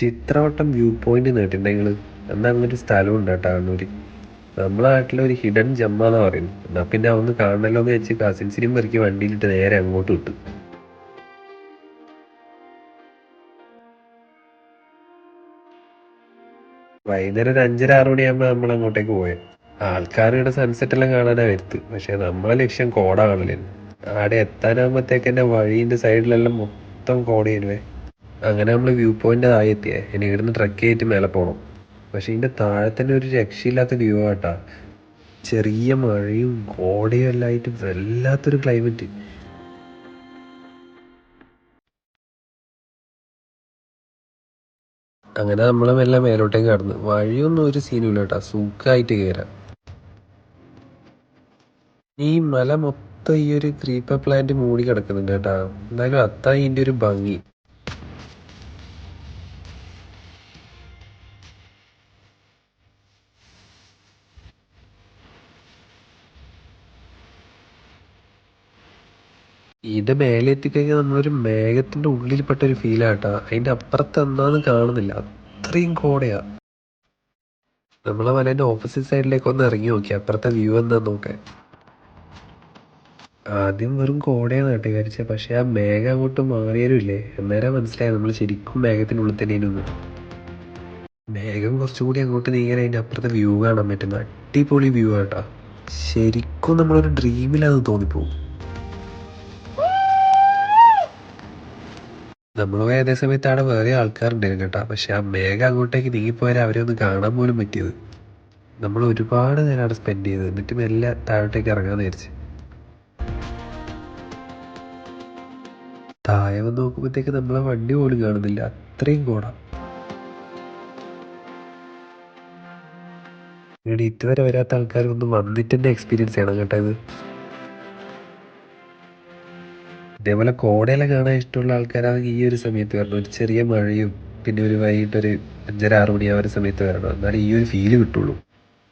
ചിത്രവട്ടം view point കേട്ടിട്ടുണ്ടെങ്കിൽ എന്നാ അങ്ങനൊരു സ്ഥലമുണ്ട് കേട്ടോ കണ്ണൂര്. നമ്മളെ നാട്ടിലൊരു ഹിഡൻ ജമ്മാന്നാ പറയുന്നത്. എന്നാ പിന്നെ അതൊന്ന് കാണണല്ലോ എന്ന് വെച്ച് കസിൻസിനും പെറുക്കി വണ്ടിയിലിട്ട് നേരെ അങ്ങോട്ട് വിട്ടു. വൈകുന്നേരം ഒരു 5:30-6 മണിയാകുമ്പോൾ നമ്മൾ അങ്ങോട്ടേക്ക് പോയത്. ആൾക്കാരുടെ സൺസെറ്റ് എല്ലാം കാണാനാ വരുത്ത്. പക്ഷെ നമ്മളെ ലക്ഷ്യം കോട കാണലായിരുന്നു. ആടെ എത്താനാകുമ്പോഴത്തേക്ക് തന്നെ വഴീൻ്റെ സൈഡിലെല്ലാം മൊത്തം കോടയായിരുന്നേ. അങ്ങനെ നമ്മൾ വ്യൂ പോയിന്റ് ആയി എത്തിയേ. ഇനി ഇവിടുന്ന് ട്രക്ക് ചെയ്തിട്ട് മേലെ പോകണം. പക്ഷെ ഇതിന്റെ താഴെ തന്നെ ഒരു രക്ഷയില്ലാത്ത വ്യൂ ആട്ടാ. ചെറിയ മഴയും കോടയും എല്ലാം ആയിട്ട് വല്ലാത്തൊരു ക്ലൈമറ്റ്. അങ്ങനെ നമ്മളെ മെല്ലെ മേലോട്ടേക്ക് കടന്ന്. വഴിയൊന്നും ഒരു സീനും ഇല്ല കേട്ടാ, സുഖമായിട്ട് കയറാം. ഈ മല മൊത്തം ഈ ഒരു ക്രീപ്പർ പ്ലാന്റ് മൂടി കിടക്കുന്നുണ്ട് കേട്ടാ. എന്തായാലും അതാ ഇതിന്റെ ഒരു ഭംഗി. ഇത് മേലെ എത്തിക്കഴിഞ്ഞാൽ നമ്മളൊരു മേഘത്തിന്റെ ഉള്ളിൽപ്പെട്ട ഒരു ഫീലാട്ടാ. അതിന്റെ അപ്പുറത്ത് എന്താന്ന് കാണുന്നില്ല, അത്രയും കോടയാ. നമ്മളെ മലേന്റെ ഓപ്പോസിറ്റ് സൈഡിലേക്ക് ഒന്ന് ഇറങ്ങി നോക്കി അപ്പുറത്തെ വ്യൂ എന്താ നോക്കാൻ. ആദ്യം വെറും കോടയാണ് കേട്ടോ വിചാരിച്ചത്. പക്ഷെ ആ മേഘം അങ്ങോട്ട് മാറിയാലുമില്ലേ, അന്നേരം മനസ്സിലായി നമ്മൾ ശരിക്കും മേഘത്തിനുള്ളിൽ തന്നെയായിരുന്നു. മേഘം കുറച്ചുകൂടി അങ്ങോട്ട് നീങ്ങാൻ അതിൻ്റെ അപ്പുറത്തെ വ്യൂ കാണാൻ പറ്റുന്ന അടിപൊളി വ്യൂ ആട്ടാ. ശരിക്കും നമ്മളൊരു ഡ്രീമിലാന്ന് തോന്നിപ്പോവും. നമ്മൾ പോയ അതേ സമയത്ത് അവിടെ വേറെ ആൾക്കാരുണ്ടായിരുന്നു കേട്ടോ. പക്ഷെ ആ മേഘം അങ്ങോട്ടേക്ക് നീങ്ങിപ്പോയാൽ അവരെ ഒന്ന് കാണാൻ പോലും പറ്റിയത്. നമ്മൾ ഒരുപാട് നേരം അവിടെ സ്പെൻഡ് ചെയ്ത്. എന്നിട്ട് മെല്ലെ താഴോട്ടേക്ക് ഇറങ്ങാന്ന് വിചാരിച്ച്. താഴെ വന്ന് നോക്കുമ്പോഴത്തേക്ക് നമ്മളെ വണ്ടി പോലും കാണുന്നില്ല, അത്രയും കോട. ഇവിടെ ഇതുവരെ വരാത്ത ആൾക്കാർ ഒന്ന് വന്നിട്ട് തന്നെ എക്സ്പീരിയൻസ് ചെയ്യണം കേട്ടോ ഇത്. ഇതേപോലെ കോടയെല്ലാം കാണാൻ ഇഷ്ടമുള്ള ആൾക്കാരാണെങ്കിൽ ഈ ഒരു സമയത്ത് വരണം. ഒരു ചെറിയ മഴയും പിന്നെ ഒരു വൈകിട്ടൊരു 5:30-6 മണി ആ ഒരു സമയത്ത് വരണം. എന്നാലും ഈ ഒരു ഫീല് കിട്ടുള്ളൂ.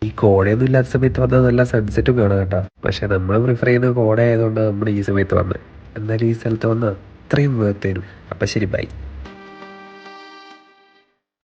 ഈ കോടയൊന്നും ഇല്ലാത്ത സമയത്ത് വന്നാൽ നല്ല സൺസെറ്റും കാണാം കേട്ടോ. പക്ഷെ നമ്മൾ പ്രിഫർ ചെയ്യുന്ന കോട ആയതുകൊണ്ടാണ് നമ്മൾ ഈ സമയത്ത് വന്നത്. എന്നാലും ഈ സ്ഥലത്ത് വന്നാൽ അത്രയും വേർത്തേനും. അപ്പം ശരി, ബൈ.